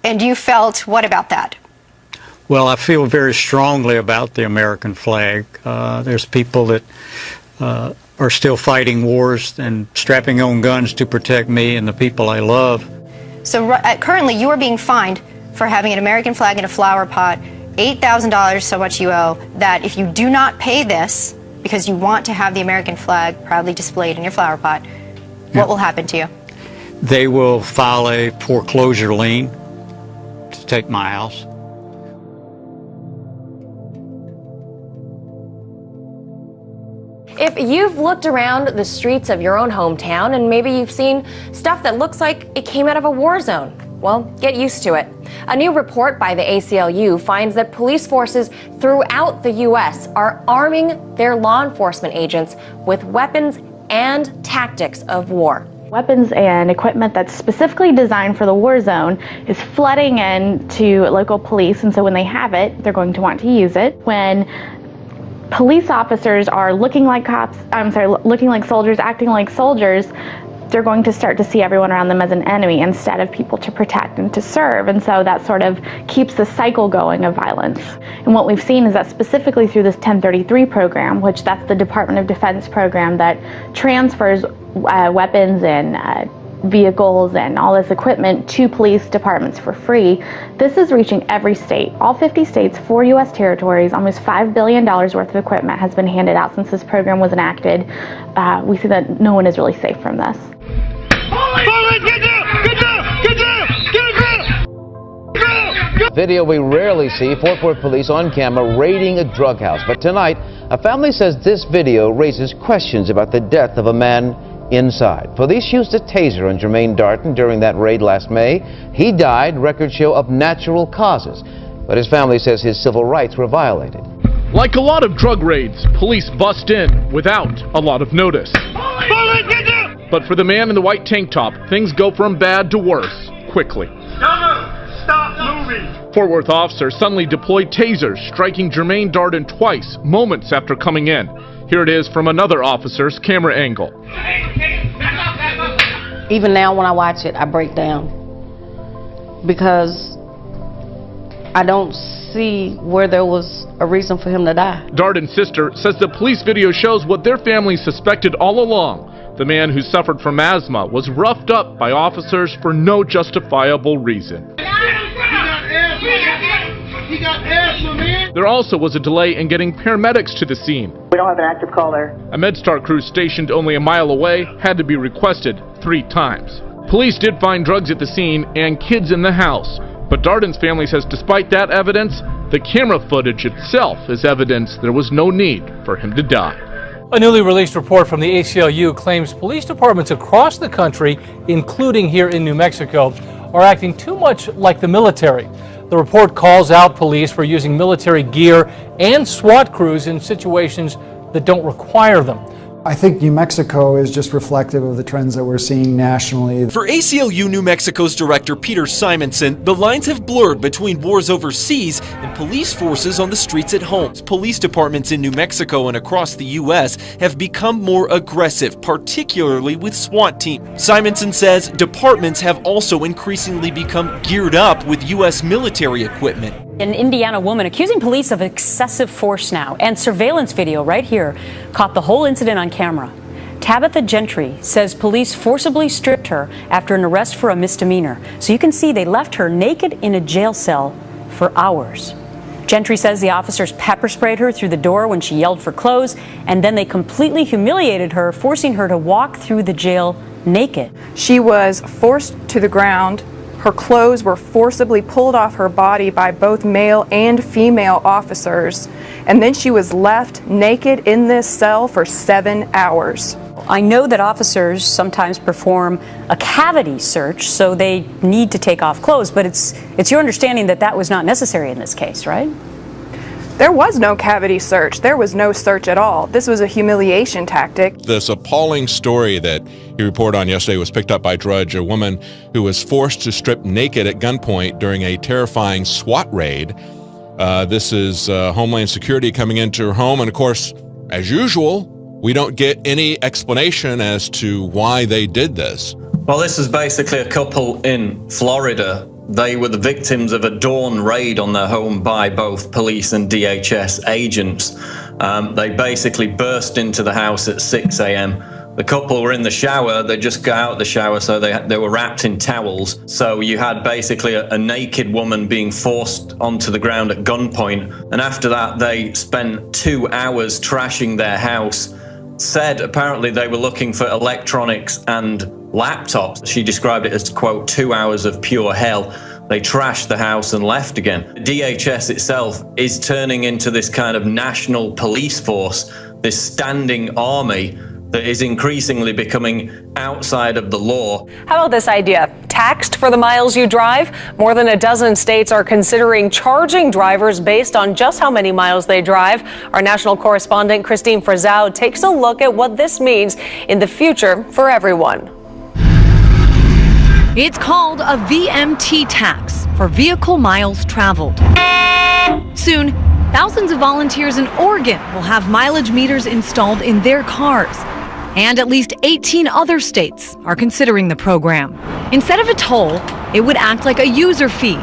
And you felt what about that? Well, I feel very strongly about the American flag. There's people that are still fighting wars and strapping on guns to protect me and the people I love. So currently you are being fined for having an American flag in a flower pot, $8,000, so much you owe, that if you do not pay this, because you want to have the American flag proudly displayed in your flower pot, what will happen to you? They will file a foreclosure lien to take my house. If you've looked around the streets of your own hometown and maybe you've seen stuff that looks like it came out of a war zone, well, get used to it. A new report by the ACLU finds that police forces throughout the U.S. are arming their law enforcement agents with weapons and tactics of war. Weapons and equipment that's specifically designed for the war zone is flooding into local police, and so when they have it, they're going to want to use it. When police officers are looking like looking like soldiers, acting like soldiers, they're going to start to see everyone around them as an enemy instead of people to protect and to serve. And so that sort of keeps the cycle going of violence. And what we've seen is that specifically through this 1033 program, which that's the Department of Defense program that transfers weapons and vehicles and all this equipment to police departments for free, this is reaching every state. All 50 states, 4 U.S. territories, almost $5 billion worth of equipment has been handed out since this program was enacted. We see that no one is really safe from this. Video we rarely see Fort Worth police on camera raiding a drug house. But tonight, a family says this video raises questions about the death of a man inside. Police used a taser on Jermaine Darden during that raid last May. He died, records show, of natural causes. But his family says his civil rights were violated. Like a lot of drug raids, police bust in without a lot of notice. But for the man in the white tank top, things go from bad to worse quickly. Stop moving! Fort Worth officers suddenly deployed tasers, striking Jermaine Darden twice, moments after coming in. Here it is from another officer's camera angle. Even now when I watch it, I break down because I don't see where there was a reason for him to die. Darden's sister says the police video shows what their family suspected all along. The man who suffered from asthma was roughed up by officers for no justifiable reason. He got asthma, man! There also was a delay in getting paramedics to the scene. We don't have an active call there. A MedStar crew stationed only a mile away had to be requested 3 times. Police did find drugs at the scene and kids in the house. But Darden's family says despite that evidence, the camera footage itself is evidence there was no need for him to die. A newly released report from the ACLU claims police departments across the country, including here in New Mexico, are acting too much like the military. The report calls out police for using military gear and SWAT crews in situations that don't require them. I think New Mexico is just reflective of the trends that we're seeing nationally. For ACLU New Mexico's director Peter Simonson, the lines have blurred between wars overseas and police forces on the streets at home. Police departments in New Mexico and across the U.S. have become more aggressive, particularly with SWAT teams. Simonson says departments have also increasingly become geared up with U.S. military equipment. An Indiana woman accusing police of excessive force now, and surveillance video right here caught the whole incident on camera. Tabitha Gentry says police forcibly stripped her after an arrest for a misdemeanor. So you can see they left her naked in a jail cell for hours. Gentry says the officers pepper sprayed her through the door when she yelled for clothes, and then they completely humiliated her, forcing her to walk through the jail naked. She was forced to the ground. Her clothes were forcibly pulled off her body by both male and female officers, and then she was left naked in this cell for 7 hours. I know that officers sometimes perform a cavity search, so they need to take off clothes, but it's your understanding that that was not necessary in this case, right? There was no cavity search. There was no search at all. This was a humiliation tactic. This appalling story that he reported on yesterday was picked up by Drudge, a woman who was forced to strip naked at gunpoint during a terrifying SWAT raid. This is Homeland Security coming into her home, and of course, as usual, we don't get any explanation as to why they did this. Well, this is basically a couple in Florida They were the victims of a dawn raid on their home by both police and DHS agents. They basically burst into the house at 6 a.m. The couple were in the shower. They just got out of the shower, so they were wrapped in towels. So you had basically a naked woman being forced onto the ground at gunpoint. And after that, they spent 2 hours trashing their house. Said apparently they were looking for electronics and laptops. She described it as, quote, 2 hours of pure hell. They trashed the house and left again. DHS itself is turning into this kind of national police force, this standing army that is increasingly becoming outside of the law. How about this idea? Taxed for the miles you drive? More than a dozen states are considering charging drivers based on just how many miles they drive. Our national correspondent Christine Frazao takes a look at what this means in the future for everyone. It's called a VMT tax, for vehicle miles traveled. Soon, thousands of volunteers in Oregon will have mileage meters installed in their cars. And at least 18 other states are considering the program. Instead of a toll, it would act like a user fee.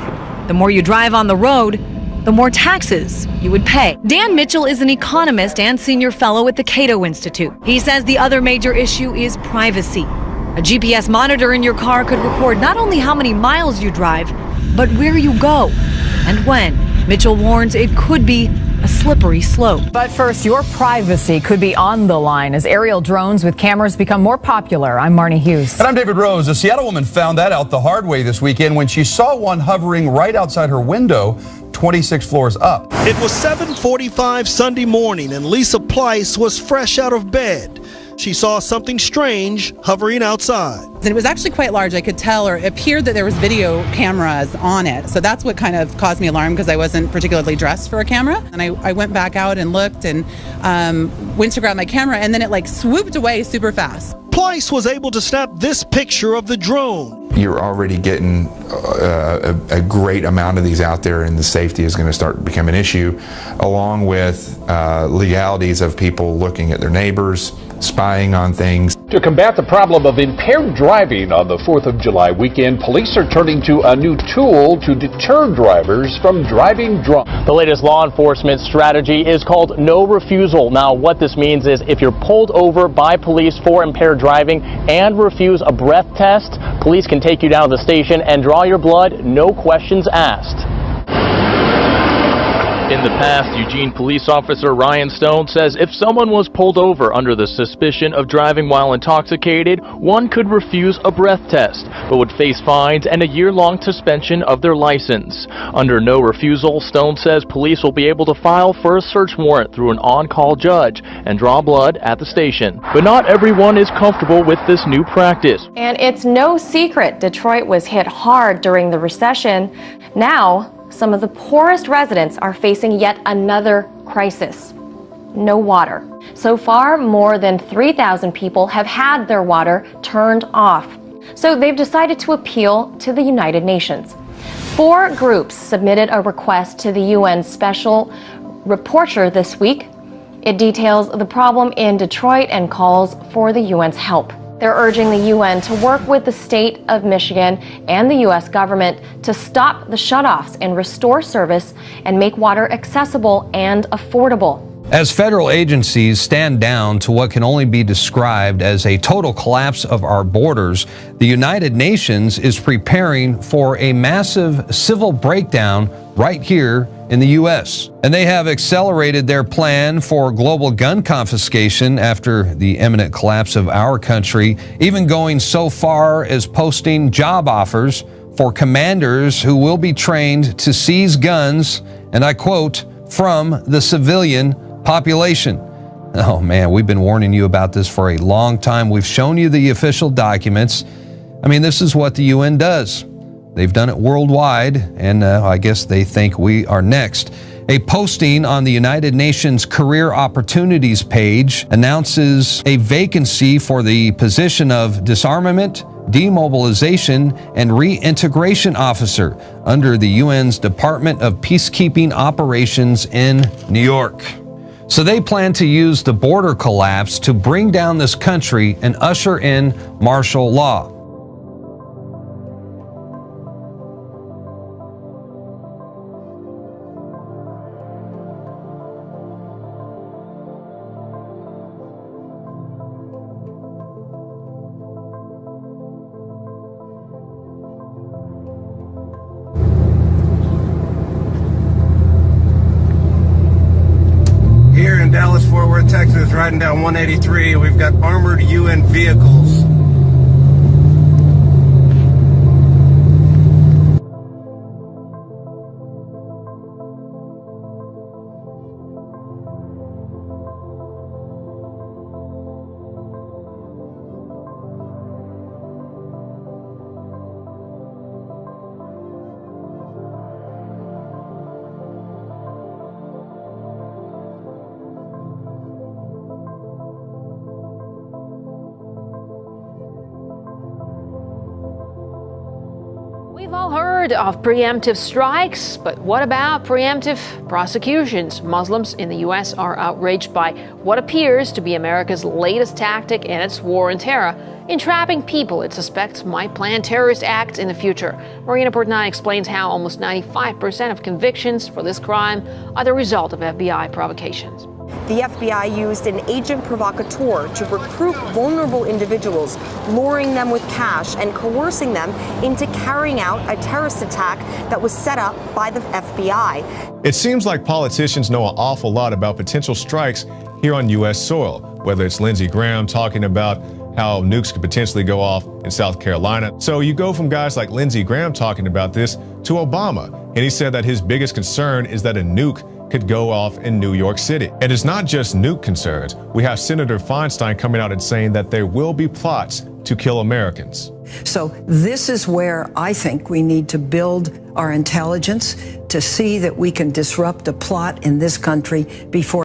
The more you drive on the road, the more taxes you would pay. Dan Mitchell is an economist and senior fellow at the Cato Institute. He says the other major issue is privacy. A GPS monitor in your car could record not only how many miles you drive, but where you go and when. Mitchell warns it could be a slippery slope. But first, your privacy could be on the line as aerial drones with cameras become more popular. I'm Marnie Hughes. And I'm David Rose. A Seattle woman found that out the hard way this weekend when she saw one hovering right outside her window, 26 floors up. It was 7:45 Sunday morning and Lisa Pleiss was fresh out of bed. She saw something strange hovering outside. And it was actually quite large. I could tell, or it appeared that there was video cameras on it. So that's what kind of caused me alarm, because I wasn't particularly dressed for a camera. And I went back out and looked and went to grab my camera, and then it like swooped away super fast. Pleiss was able to snap this picture of the drone. You're already getting a great amount of these out there, and the safety is going to start to become an issue, along with legalities of people looking at their neighbors, spying on things. To combat the problem of impaired driving on the 4th of July weekend, police are turning to a new tool to deter drivers from driving drunk. The latest law enforcement strategy is called no refusal. Now, what this means is if you're pulled over by police for impaired driving and refuse a breath test, police can take you down to the station and draw your blood, no questions asked. In the past, Eugene police officer Ryan Stone says if someone was pulled over under the suspicion of driving while intoxicated, one could refuse a breath test, but would face fines and a year-long suspension of their license. Under no refusal, Stone says police will be able to file for a search warrant through an on-call judge and draw blood at the station. But not everyone is comfortable with this new practice. And it's no secret Detroit was hit hard during the recession. Now, some of the poorest residents are facing yet another crisis: no water. So far, more than 3,000 people have had their water turned off. So they've decided to appeal to the United Nations. 4 groups submitted a request to the UN Special Rapporteur this week. It details the problem in Detroit and calls for the UN's help. They're urging the UN to work with the state of Michigan and the U.S. government to stop the shutoffs and restore service and make water accessible and affordable. As federal agencies stand down to what can only be described as a total collapse of our borders, the United Nations is preparing for a massive civil breakdown right here in the U.S. And they have accelerated their plan for global gun confiscation after the imminent collapse of our country, even going so far as posting job offers for commanders who will be trained to seize guns, and I quote, from the civilian population. Oh man, we've been warning you about this for a long time. We've shown you the official documents. I mean, this is what the UN does. They've done it worldwide, and I guess they think we are next. A posting on the United Nations Career Opportunities page announces a vacancy for the position of Disarmament, Demobilization, and Reintegration Officer under the UN's Department of Peacekeeping Operations in New York. So they plan to use the border collapse to bring down this country and usher in martial law. Fighters riding down 183. We've got armored UN vehicles. We've all heard of preemptive strikes, but what about preemptive prosecutions? Muslims in the U.S. are outraged by what appears to be America's latest tactic in its war on terror, entrapping people it suspects might plan terrorist acts in the future. Marina Portnoy explains how almost 95% of convictions for this crime are the result of FBI provocations. The FBI used an agent provocateur to recruit vulnerable individuals, luring them with cash and coercing them into carrying out a terrorist attack that was set up by the FBI. It seems like politicians know an awful lot about potential strikes here on U.S. soil, whether it's Lindsey Graham talking about how nukes could potentially go off in South Carolina. So you go from guys like Lindsey Graham talking about this to Obama, and he said that his biggest concern is that a nuke could go off in New York City. And it's not just nuke concerns. We have Senator Feinstein coming out and saying that there will be plots to kill Americans. So this is where I think we need to build our intelligence to see that we can disrupt a plot in this country before